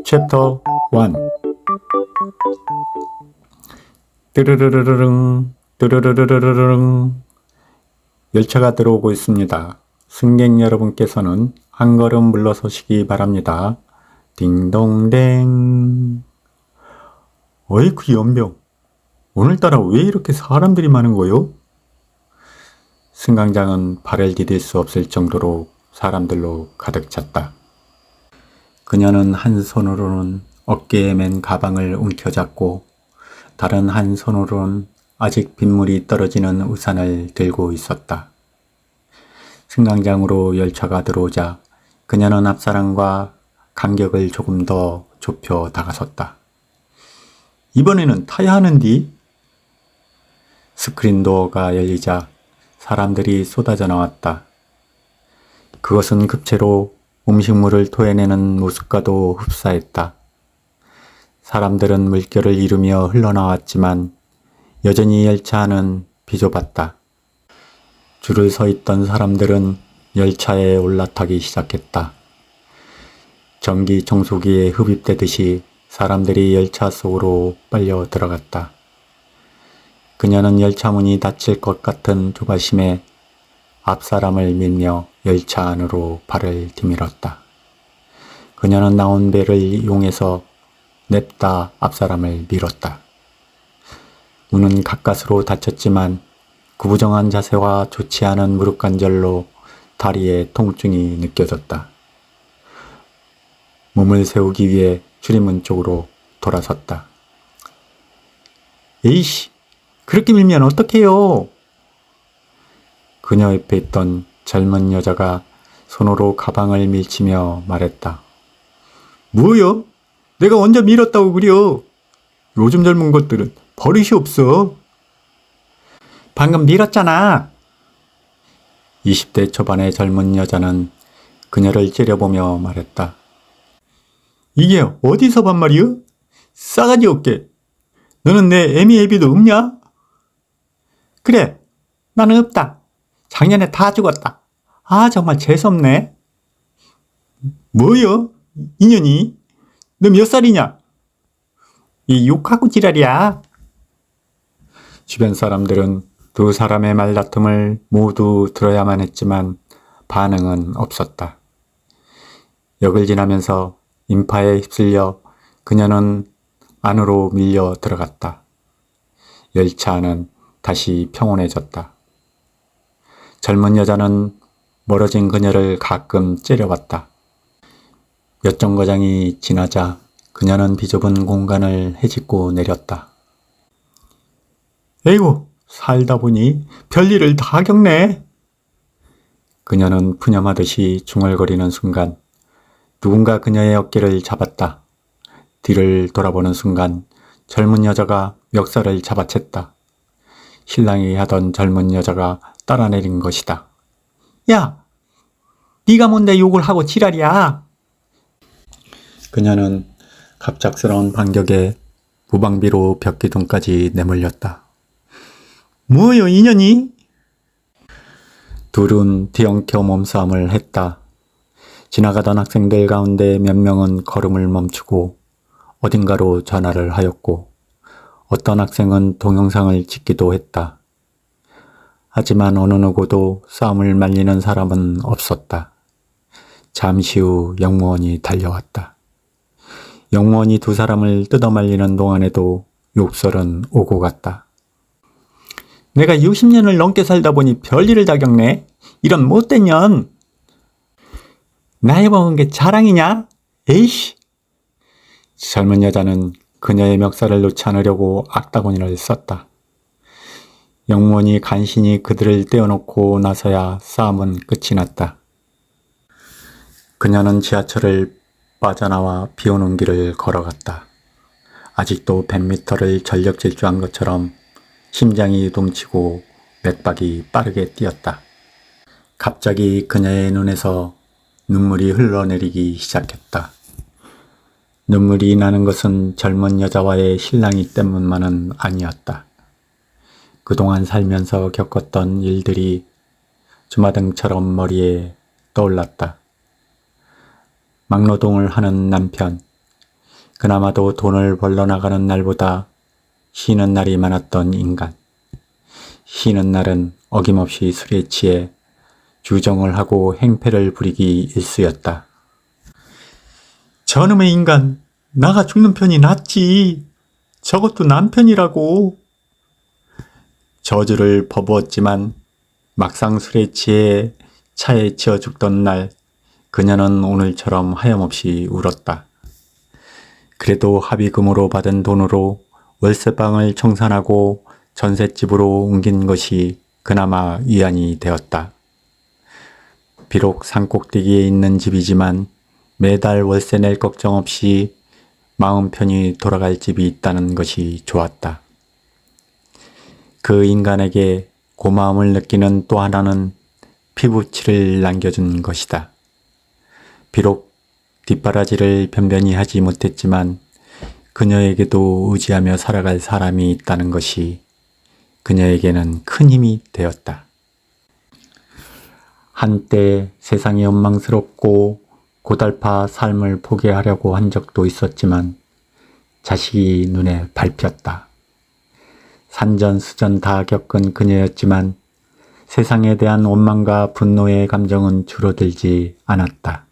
챕터 1. 뚜르르르르릉 뚜르르르르릉 열차가 들어오고 있습니다. 승객 여러분께서는 한 걸음 물러서시기 바랍니다. 딩동댕. 어이쿠 연병, 오늘따라 왜 이렇게 사람들이 많은 거요? 승강장은 발을 디딜 수 없을 정도로 사람들로 가득 찼다. 그녀는 한 손으로는 어깨에 맨 가방을 움켜잡고 다른 한 손으로는 아직 빗물이 떨어지는 우산을 들고 있었다. 승강장으로 열차가 들어오자 그녀는 앞사람과 간격을 조금 더 좁혀 다가섰다. 이번에는 타야 하는디? 스크린 도어가 열리자 사람들이 쏟아져 나왔다. 그것은 급체로 음식물을 토해내는 모습과도 흡사했다. 사람들은 물결을 이루며 흘러나왔지만 여전히 열차 안은 비좁았다. 줄을 서 있던 사람들은 열차에 올라타기 시작했다. 전기 청소기에 흡입되듯이 사람들이 열차 속으로 빨려 들어갔다. 그녀는 열차 문이 닫힐 것 같은 조바심에 앞 사람을 밀며 열차 안으로 발을 디밀었다. 그녀는 나온 배를 이용해서 냅다 앞 사람을 밀었다. 문은 가까스로 닫혔지만 구부정한 자세와 좋지 않은 무릎 관절로 다리에 통증이 느껴졌다. 몸을 세우기 위해 출입문 쪽으로 돌아섰다. 에이씨, 그렇게 밀면 어떡해요? 그녀 옆에 있던 젊은 여자가 손으로 가방을 밀치며 말했다. 뭐요? 내가 언제 밀었다고 그려? 요즘 젊은 것들은 버릇이 없어. 방금 밀었잖아. 20대 초반의 젊은 여자는 그녀를 째려보며 말했다. 이게 어디서 반말이여? 싸가지 없게. 너는 내 애미 애비도 없냐? 그래, 나는 없다. 작년에 다 죽었다. 아, 정말 재수없네. 뭐여? 인연이? 너 몇 살이냐? 이 욕하고 지랄이야. 주변 사람들은 두 사람의 말다툼을 모두 들어야만 했지만 반응은 없었다. 역을 지나면서 인파에 휩쓸려 그녀는 안으로 밀려 들어갔다. 열차 안은 다시 평온해졌다. 젊은 여자는 멀어진 그녀를 가끔 째려봤다. 몇 정거장이 지나자 그녀는 비좁은 공간을 헤집고 내렸다. 에이구, 살다 보니 별일을 다 겪네. 그녀는 푸념하듯이 중얼거리는 순간 누군가 그녀의 어깨를 잡았다. 뒤를 돌아보는 순간 젊은 여자가 멱살을 잡아챘다. 신랑이 하던 젊은 여자가 따라내린 것이다. 야! 네가 뭔데 욕을 하고 지랄이야? 그녀는 갑작스러운 반격에 무방비로 벽기둥까지 내몰렸다. 뭐요, 인연이? 둘은 뒤엉켜 몸싸움을 했다. 지나가던 학생들 가운데 몇 명은 걸음을 멈추고 어딘가로 전화를 하였고 어떤 학생은 동영상을 찍기도 했다. 하지만 어느 누구도 싸움을 말리는 사람은 없었다. 잠시 후 영무원이 달려왔다. 영무원이 두 사람을 뜯어말리는 동안에도 욕설은 오고 갔다. 내가 60년을 넘게 살다 보니 별일을 다 겪네. 이런 못된 년. 나이 먹은 게 자랑이냐? 에이씨. 젊은 여자는 그녀의 멱살을 놓지 않으려고 악다구니를 썼다. 영무원이 간신히 그들을 떼어놓고 나서야 싸움은 끝이 났다. 그녀는 지하철을 빠져나와 비오는 길을 걸어갔다. 아직도 100m를 전력 질주한 것처럼 심장이 요동치고 맥박이 빠르게 뛰었다. 갑자기 그녀의 눈에서 눈물이 흘러내리기 시작했다. 눈물이 나는 것은 젊은 여자와의 실랑이 때문만은 아니었다. 그동안 살면서 겪었던 일들이 주마등처럼 머리에 떠올랐다. 막노동을 하는 남편, 그나마도 돈을 벌러 나가는 날보다 쉬는 날이 많았던 인간. 쉬는 날은 어김없이 술에 취해 주정을 하고 행패를 부리기 일쑤였다. 저놈의 인간, 나가 죽는 편이 낫지. 저것도 남편이라고. 저주를 퍼부었지만 막상 술에 취해 차에 치여 죽던 날 그녀는 오늘처럼 하염없이 울었다. 그래도 합의금으로 받은 돈으로 월세방을 청산하고 전셋집으로 옮긴 것이 그나마 위안이 되었다. 비록 산꼭대기에 있는 집이지만 매달 월세 낼 걱정 없이 마음 편히 돌아갈 집이 있다는 것이 좋았다. 그 인간에게 고마움을 느끼는 또 하나는 피부칠을 남겨준 것이다. 비록 뒷바라지를 변변히 하지 못했지만 그녀에게도 의지하며 살아갈 사람이 있다는 것이 그녀에게는 큰 힘이 되었다. 한때 세상이 원망스럽고 고달파 삶을 포기하려고 한 적도 있었지만 자식이 눈에 밟혔다. 산전수전 다 겪은 그녀였지만 세상에 대한 원망과 분노의 감정은 줄어들지 않았다.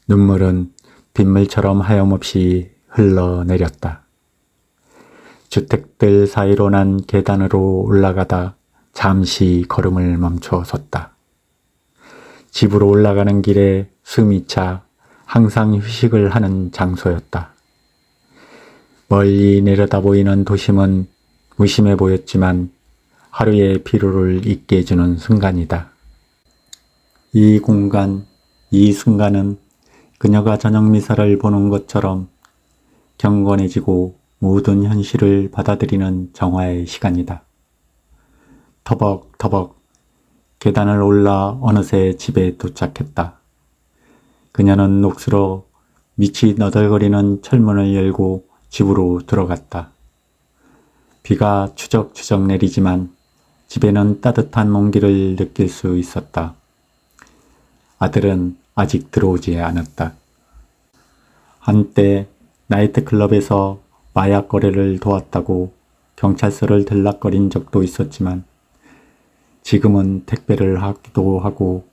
눈물은 빗물처럼 하염없이 흘러내렸다. 주택들 사이로 난 계단으로 올라가다 잠시 걸음을 멈춰 섰다. 집으로 올라가는 길에 숨이 차 항상 휴식을 하는 장소였다. 멀리 내려다 보이는 도심은 무심해 보였지만 하루의 피로를 잊게 해주는 순간이다. 이 공간, 이 순간은 그녀가 저녁 미사를 보는 것처럼 경건해지고 모든 현실을 받아들이는 정화의 시간이다. 터벅터벅 계단을 올라 어느새 집에 도착했다. 그녀는 녹슬어 밑이 너덜거리는 철문을 열고 집으로 들어갔다. 비가 추적추적 내리지만 집에는 따뜻한 온기를 느낄 수 있었다. 아들은 아직 들어오지 않았다. 한때 나이트클럽에서 마약 거래를 도왔다고 경찰서를 들락거린 적도 있었지만 지금은 택배를 하기도 하고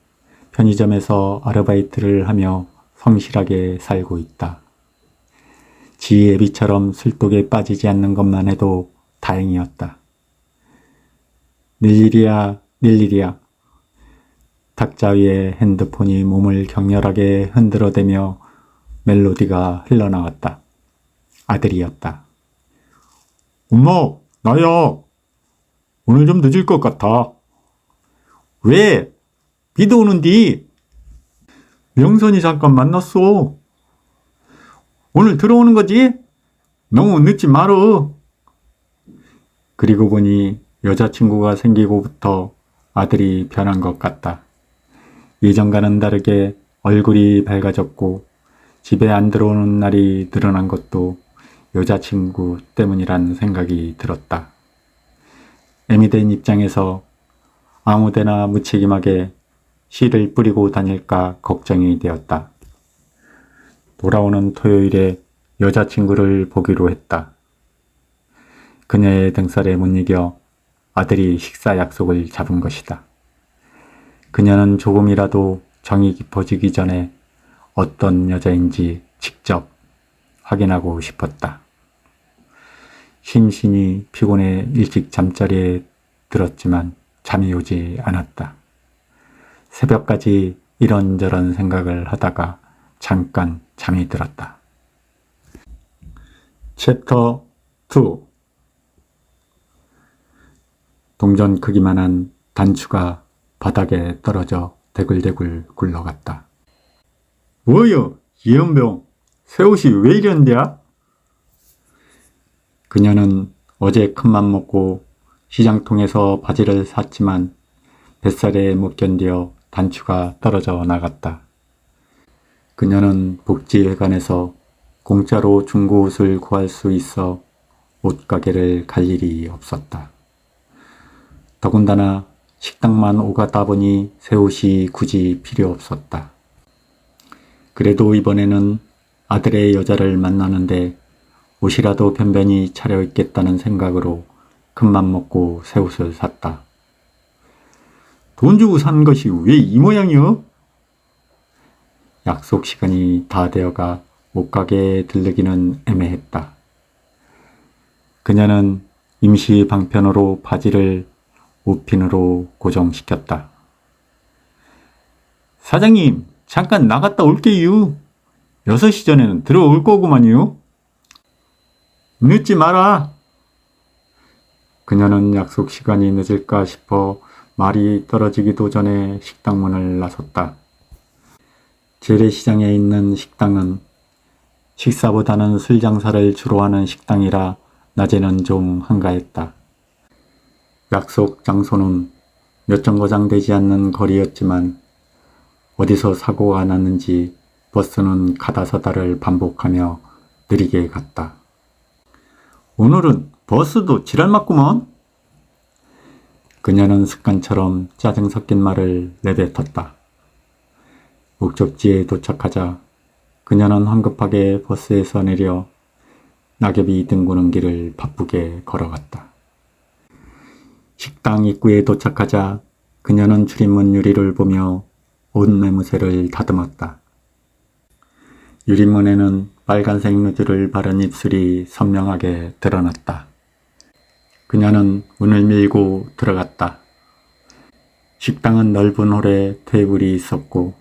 편의점에서 아르바이트를 하며 성실하게 살고 있다. 지 애비처럼 술독에 빠지지 않는 것만 해도 다행이었다. 닐일이야. 탁자 위에 핸드폰이 몸을 격렬하게 흔들어대며 멜로디가 흘러나왔다. 아들이었다. 엄마, 나야. 오늘 좀 늦을 것 같아. 왜? 비도 오는디. 명선이 잠깐 만났어. 오늘 들어오는 거지? 너무 늦지 말어. 그리고 보니 여자친구가 생기고부터 아들이 변한 것 같다. 예전과는 다르게 얼굴이 밝아졌고 집에 안 들어오는 날이 늘어난 것도 여자친구 때문이란 생각이 들었다. 애미 된 입장에서 아무데나 무책임하게 씨를 뿌리고 다닐까 걱정이 되었다. 돌아오는 토요일에 여자친구를 보기로 했다. 그녀의 등살에 못 이겨 아들이 식사 약속을 잡은 것이다. 그녀는 조금이라도 정이 깊어지기 전에 어떤 여자인지 직접 확인하고 싶었다. 심신이 피곤해 일찍 잠자리에 들었지만 잠이 오지 않았다. 새벽까지 이런저런 생각을 하다가 잠깐 잠이 들었다. 챕터 2. 동전 크기만한 단추가 바닥에 떨어져 대굴대굴 굴러갔다. 뭐여, 이연병, 새 옷이 왜 이런데야? 그녀는 어제 큰맘 먹고 시장통에서 바지를 샀지만 뱃살에 못 견뎌 단추가 떨어져 나갔다. 그녀는 복지회관에서 공짜로 중고 옷을 구할 수 있어 옷가게를 갈 일이 없었다. 더군다나 식당만 오가다 보니 새 옷이 굳이 필요 없었다. 그래도 이번에는 아들의 여자를 만나는데 옷이라도 변변히 차려입겠다는 생각으로 큰맘 먹고 새 옷을 샀다. 돈 주고 산 것이 왜 이 모양이여? 약속 시간이 다 되어가 옷가게에 들르기는 애매했다. 그녀는 임시 방편으로 바지를 옷핀으로 고정시켰다. 사장님, 잠깐 나갔다 올게요. 6시 전에는 들어올 거구만요. 늦지 마라. 그녀는 약속 시간이 늦을까 싶어 말이 떨어지기도 전에 식당 문을 나섰다. 재래시장에 있는 식당은 식사보다는 술 장사를 주로 하는 식당이라 낮에는 좀 한가했다. 약속 장소는 몇 정거장 되지 않는 거리였지만 어디서 사고가 났는지 버스는 가다서다를 반복하며 느리게 갔다. 오늘은 버스도 지랄맞구먼. 그녀는 습관처럼 짜증 섞인 말을 내뱉었다. 목적지에 도착하자 그녀는 황급하게 버스에서 내려 낙엽이 뒹구는 길을 바쁘게 걸어갔다. 식당 입구에 도착하자 그녀는 출입문 유리를 보며 옷 매무새를 다듬었다. 유리문에는 빨간색 누드를 바른 입술이 선명하게 드러났다. 그녀는 문을 밀고 들어갔다. 식당은 넓은 홀에 테이블이 있었고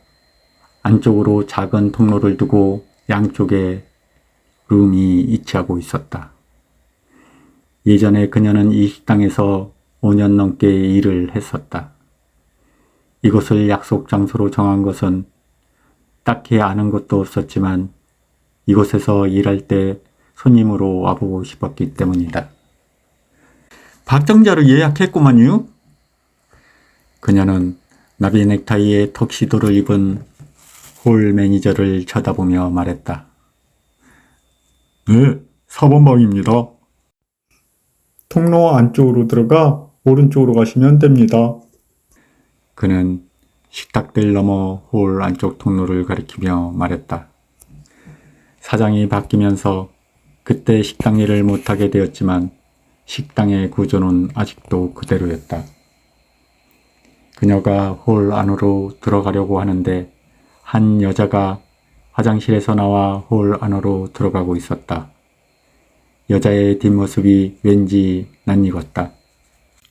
안쪽으로 작은 통로를 두고 양쪽에 룸이 위치하고 있었다. 예전에 그녀는 이 식당에서 5년 넘게 일을 했었다. 이곳을 약속 장소로 정한 것은 딱히 아는 것도 없었지만 이곳에서 일할 때 손님으로 와보고 싶었기 때문이다. 박정자로 예약했구만요. 그녀는 나비 넥타이에 턱시도를 입은 홀 매니저를 쳐다보며 말했다. 네, 4번 방입니다. 통로 안쪽으로 들어가 오른쪽으로 가시면 됩니다. 그는 식탁들 너머 홀 안쪽 통로를 가리키며 말했다. 사장이 바뀌면서 그때 식당 일을 못하게 되었지만 식당의 구조는 아직도 그대로였다. 그녀가 홀 안으로 들어가려고 하는데 한 여자가 화장실에서 나와 홀 안으로 들어가고 있었다. 여자의 뒷모습이 왠지 낯익었다.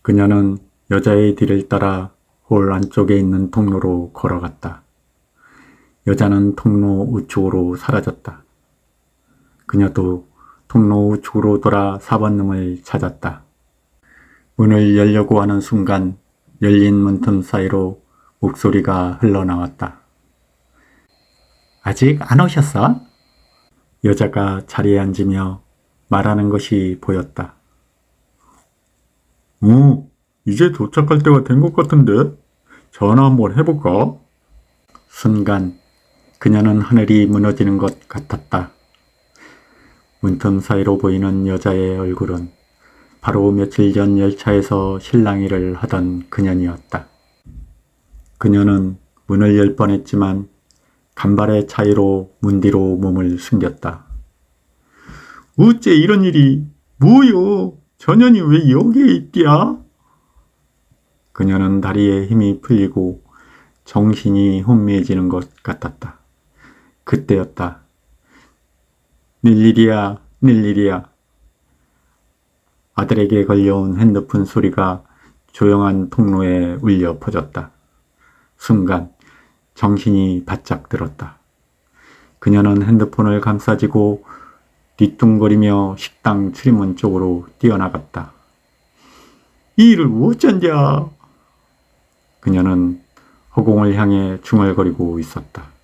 그녀는 여자의 뒤를 따라 홀 안쪽에 있는 통로로 걸어갔다. 여자는 통로 우측으로 사라졌다. 그녀도 통로 우측으로 돌아 4번 룸을 찾았다. 문을 열려고 하는 순간 열린 문틈 사이로 목소리가 흘러나왔다. 아직 안 오셨어? 여자가 자리에 앉으며 말하는 것이 보였다. 이제 도착할 때가 된 것 같은데 전화 한번 해볼까? 순간 그녀는 하늘이 무너지는 것 같았다. 문틈 사이로 보이는 여자의 얼굴은 바로 며칠 전 열차에서 실랑이를 하던 그년이었다. 그녀는 문을 열 뻔했지만 간발의 차이로 문 뒤로 몸을 숨겼다. 어째 이런 일이 뭐요? 전현이 왜 여기에 있디야? 그녀는 다리에 힘이 풀리고 정신이 혼미해지는 것 같았다. 그때였다. 닐일이야, 닐일이야. 아들에게 걸려온 핸드폰 소리가 조용한 통로에 울려 퍼졌다. 순간 정신이 바짝 들었다. 그녀는 핸드폰을 감싸쥐고 뒤뚱거리며 식당 출입문 쪽으로 뛰어나갔다. 이 일을 어쩐냐? 그녀는 허공을 향해 중얼거리고 있었다.